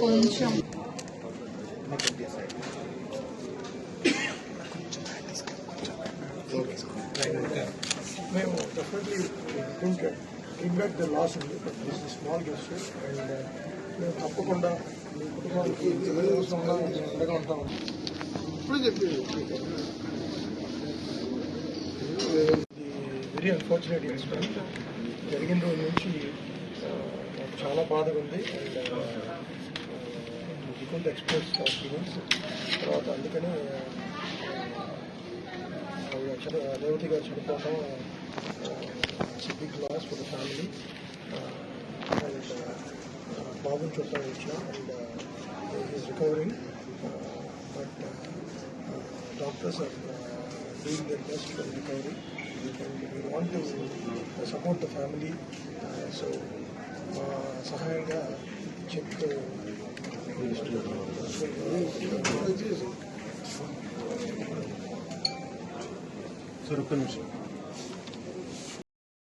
కొంచెం మేము definitely think give back the loss ఉంది, but this is small gesture and మేము తప్పకుండా మీ కుటుంబానికి అవసరంగా అండగా ఉంటాము. ఇప్పుడు చెప్పి వెరీ అన్ఫార్చునేట్ ఇన్సిడెంట్ జరిగిన రోజు నుంచి నాకు చాలా బాధగా ఉంది అండ్ కుంట్ ఎక్స్ప్రెస్ ఫీలింగ్స్. తర్వాత అందుకనే రేవతి గారు చనిపోవటం big loss for the family and బాబుని చూడటానికి వచ్చిన and is recovering but doctors are doing their best for recovery and we want to support the family. So సహాయంగా చెక్ సార్ ఒక్క నిమిషం.